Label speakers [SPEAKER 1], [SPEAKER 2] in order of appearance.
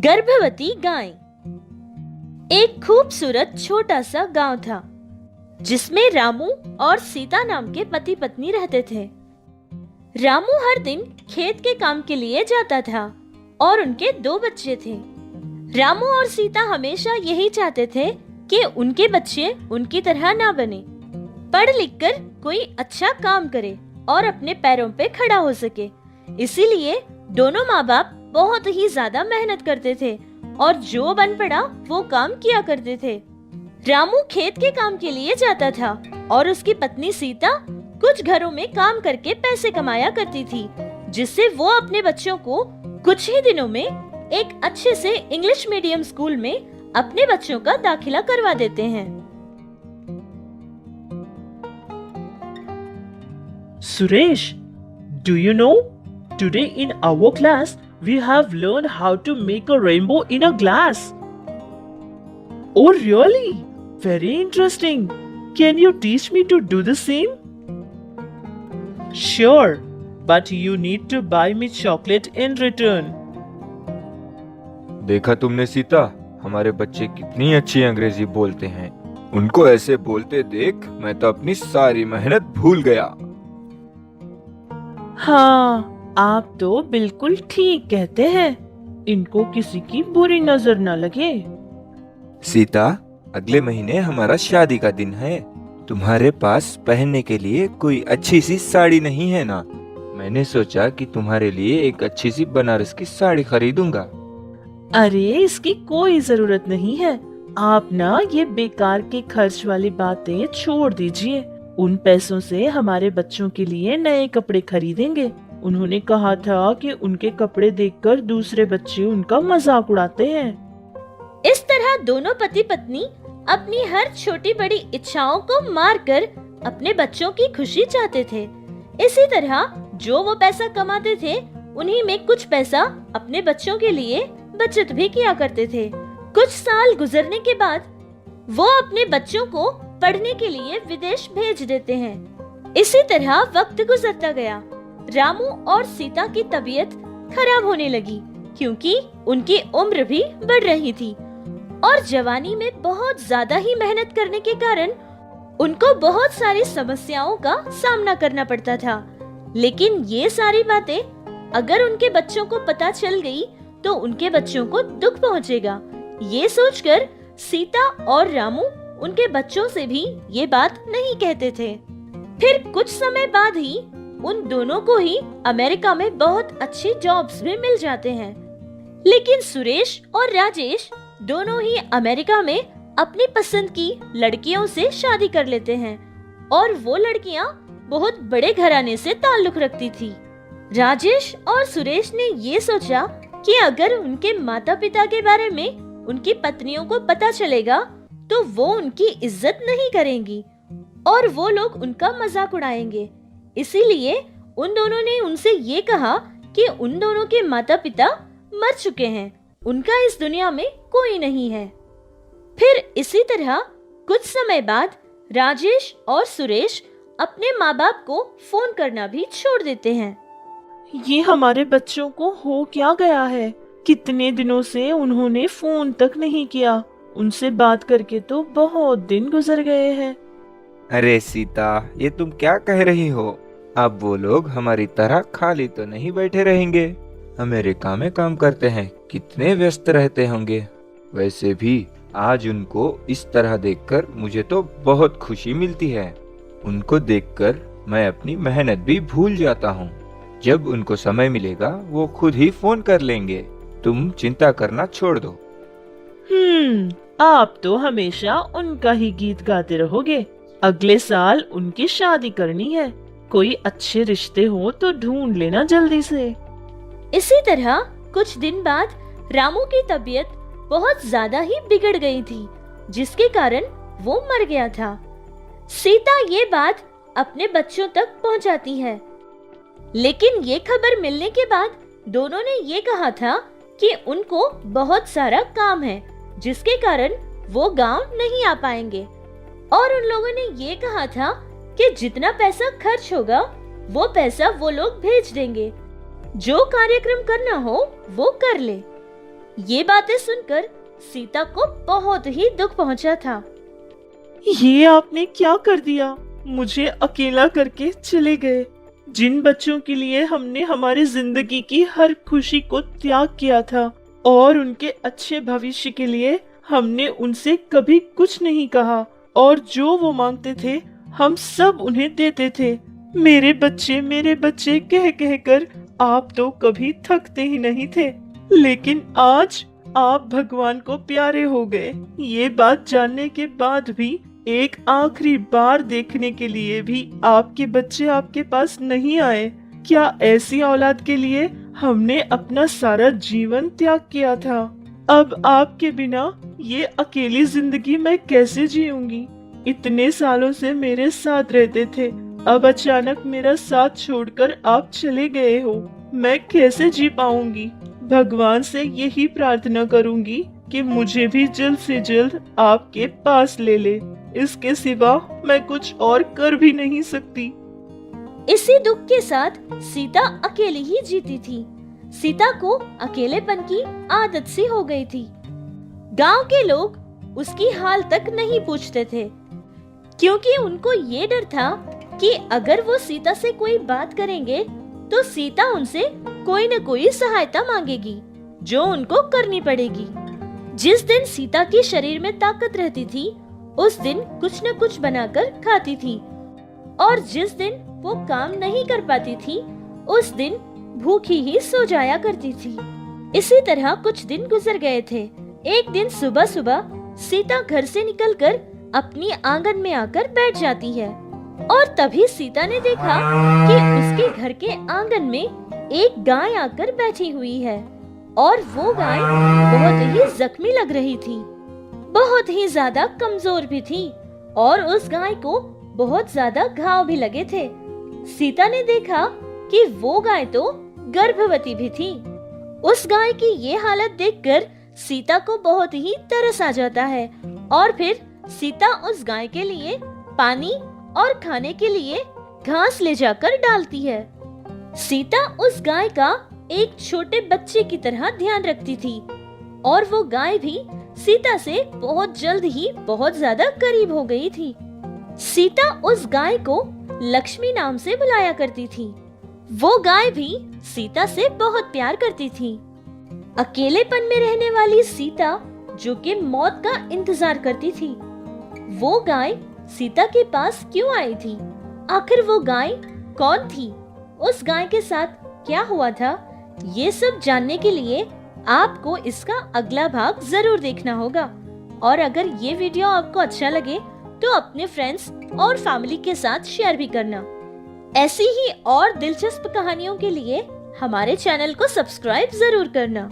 [SPEAKER 1] गर्भवती गाय। एक खूबसूरत छोटा सा गांव था जिसमें रामू और सीता नाम के पति पत्नी रहते थे। रामू हर दिन खेत के काम के लिए जाता था और उनके 2 बच्चे थे। रामू और सीता हमेशा यही चाहते थे कि उनके बच्चे उनकी तरह ना बने, पढ़ लिख कर कोई अच्छा काम करे और अपने पैरों पे खड़ा हो सके। इसीलिए दोनों माँ बाप बहुत ही ज्यादा मेहनत करते थे और जो बन पड़ा वो काम किया करते थे। रामू खेत के काम के लिए जाता था और उसकी पत्नी सीता कुछ घरों में काम करके पैसे कमाया करती थी, जिससे वो अपने बच्चों को कुछ ही दिनों में एक अच्छे से इंग्लिश मीडियम स्कूल में अपने बच्चों का दाखिला करवा देते हैं।
[SPEAKER 2] Suresh, do you know? Today in our class, we have learned how to make a rainbow in a glass. Oh really? Very interesting. Can you teach me to do the same? Sure, but you need to buy me chocolate in return.
[SPEAKER 3] देखा तुमने सीता, हमारे बच्चे कितनी अच्छी अंग्रेजी बोलते हैं। उनको ऐसे बोलते देख मैं तो अपनी सारी मेहनत भूल गया।
[SPEAKER 2] हाँ, आप तो बिल्कुल ठीक कहते हैं। इनको किसी की बुरी नजर न लगे।
[SPEAKER 3] सीता, अगले महीने हमारा शादी का दिन है। तुम्हारे पास पहनने के लिए कोई अच्छी सी साड़ी नहीं है ना? मैंने सोचा कि तुम्हारे लिए एक अच्छी सी बनारस की साड़ी खरीदूंगा।
[SPEAKER 2] अरे इसकी कोई जरूरत नहीं है। आप ना ये बेकार के खर्च वाली बातें छोड़ दीजिए। उन पैसों से हमारे बच्चों के लिए नए कपड़े खरीदेंगे। उन्होंने कहा था कि उनके कपड़े देखकर दूसरे बच्चे उनका मजाक उड़ाते हैं।
[SPEAKER 1] इस तरह दोनों पति पत्नी अपनी हर छोटी बड़ी इच्छाओं को मारकर अपने बच्चों की खुशी चाहते थे। इसी तरह जो वो पैसा कमाते थे उन्हीं में कुछ पैसा अपने बच्चों के लिए बचत भी किया करते थे। कुछ साल गुजरने के बाद वो अपने बच्चों को पढ़ने के लिए विदेश भेज देते हैं। इसी तरह वक्त गुजरता गया। रामू और सीता की तबीयत खराब होने लगी क्योंकि उनकी उम्र भी बढ़ रही थी और जवानी में बहुत ज्यादा ही मेहनत करने के कारण उनको बहुत सारी समस्याओं का सामना करना पड़ता था। लेकिन ये सारी बातें अगर उनके बच्चों को पता चल गई तो उनके बच्चों को दुख पहुंचेगा। ये सोचकर सीता और रामू उनके बच्चों से भी ये बात नहीं कहते थे। फिर कुछ समय बाद ही उन दोनों को ही अमेरिका में बहुत अच्छी जॉब्स भी मिल जाते हैं। लेकिन सुरेश और राजेश दोनों ही अमेरिका में अपनी पसंद की लड़कियों से शादी कर लेते हैं और वो लड़कियां बहुत बड़े घराने से ताल्लुक रखती थी। राजेश और सुरेश ने ये सोचा कि अगर उनके माता पिता के बारे में उनकी पत्नियों को पता चलेगा तो वो उनकी इज्जत नहीं करेंगी और वो लोग उनका मजाक उड़ाएंगे। इसीलिए उन दोनों ने उनसे ये कहा कि उन दोनों के माता पिता मर चुके हैं, उनका इस दुनिया में कोई नहीं है। फिर इसी तरह कुछ समय बाद राजेश और सुरेश अपने माँ बाप को फोन करना भी छोड़ देते हैं।
[SPEAKER 2] ये हमारे बच्चों को हो क्या गया है? कितने दिनों से उन्होंने फोन तक नहीं किया। उनसे बात करके तो बहुत दिन गुजर गए हैं।
[SPEAKER 3] अरे सीता, ये तुम क्या कह रही हो? अब वो लोग हमारी तरह खाली तो नहीं बैठे रहेंगे। अमेरिका में काम करते हैं, कितने व्यस्त रहते होंगे। वैसे भी आज उनको इस तरह देखकर मुझे तो बहुत खुशी मिलती है। उनको देखकर मैं अपनी मेहनत भी भूल जाता हूँ। जब उनको समय मिलेगा वो खुद ही फोन कर लेंगे। तुम चिंता करना छोड़ दो।
[SPEAKER 2] आप तो हमेशा उनका ही गीत गाते रहोगे। अगले साल उनकी शादी करनी है। कोई अच्छे रिश्ते हो तो ढूंढ लेना जल्दी से।
[SPEAKER 1] इसी तरह कुछ दिन बाद रामू की तबीयत बहुत ज्यादा ही बिगड़ गई थी, जिसके कारण वो मर गया था। सीता ये बात अपने बच्चों तक पहुंचाती है, लेकिन ये खबर मिलने के बाद दोनों ने ये कहा था कि उनको बहुत सारा काम है, जिसके कारण वो गांव नहीं आ पाएंगे। और उन लोगों ने ये कहा था कि जितना पैसा खर्च होगा वो पैसा वो लोग भेज देंगे, जो कार्यक्रम करना हो वो कर ले। ये बातें सुनकर सीता को बहुत ही दुख पहुंचा था।
[SPEAKER 2] ये आपने क्या कर दिया? मुझे अकेला करके चले गए। जिन बच्चों के लिए हमने हमारी जिंदगी की हर खुशी को त्याग किया था और उनके अच्छे भविष्य के लिए हमने उनसे कभी कुछ नहीं कहा, और जो वो मांगते थे हम सब उन्हें देते थे। मेरे बच्चे कह कह कर आप तो कभी थकते ही नहीं थे, लेकिन आज आप भगवान को प्यारे हो गए। ये बात जानने के बाद भी एक आखिरी बार देखने के लिए भी आपके बच्चे आपके पास नहीं आए। क्या ऐसी औलाद के लिए हमने अपना सारा जीवन त्याग किया था? अब आपके बिना ये अकेली जिंदगी मैं कैसे जीऊंगी? इतने सालों से मेरे साथ रहते थे, अब अचानक मेरा साथ छोड़कर आप चले गए हो। मैं कैसे जी पाऊंगी? भगवान से यही प्रार्थना करूंगी कि मुझे भी जल्द से जल्द आपके पास ले ले। इसके सिवा मैं कुछ और कर भी नहीं सकती।
[SPEAKER 1] इसी दुख के साथ सीता अकेली ही जीती थी। सीता को अकेलेपन की आदत सी हो गई थी। गांव के लोग उसकी हाल तक नहीं पूछते थे, क्योंकि उनको ये डर था कि अगर वो सीता से कोई बात करेंगे तो सीता उनसे कोई न कोई सहायता मांगेगी, जो उनको करनी पड़ेगी। जिस दिन सीता के शरीर में ताकत रहती थी, उस दिन कुछ न कुछ बनाकर खाती थी, और जिस दिन वो काम नहीं कर पाती थी, उस दिन भूखी ही सो जाया करती थी। इसी तरह कुछ दिन गुजर गए थे। एक दिन सुबह सुबह सीता घर से निकलकर अपनी आंगन में आकर बैठ जाती है, और तभी सीता ने देखा कि उसके घर के आंगन में एक गाय आकर बैठी हुई है, और वो गाय बहुत ही जख्मी लग रही थी, बहुत ही ज्यादा कमजोर भी थी, और उस गाय को बहुत ज्यादा घाव भी लगे थे। सीता ने देखा कि वो गाय तो गर्भवती भी थी। उस गाय की ये हालत देखकर सीता को बहुत ही तरस आ जाता है, और फिर सीता उस गाय के लिए पानी और खाने के लिए घास ले जाकर डालती है। सीता उस गाय का एक छोटे बच्चे की तरह ध्यान रखती थी, और वो गाय भी सीता से बहुत जल्द ही बहुत ज्यादा करीब हो गई थी। सीता उस गाय को लक्ष्मी नाम से बुलाया करती थी। वो गाय भी सीता से बहुत प्यार करती थी। अकेलेपन में रहने वाली सीता, जो कि मौत का इंतजार करती थी, वो गाय सीता के पास क्यों आई थी? आखिर वो गाय कौन थी? उस गाय के साथ क्या हुआ था? ये सब जानने के लिए आपको इसका अगला भाग जरूर देखना होगा। और अगर ये वीडियो आपको अच्छा लगे तो अपने फ्रेंड्स और फैमिली के साथ शेयर भी करना। ऐसी ही और दिलचस्प कहानियों के लिए हमारे चैनल को सब्सक्राइब जरूर करना।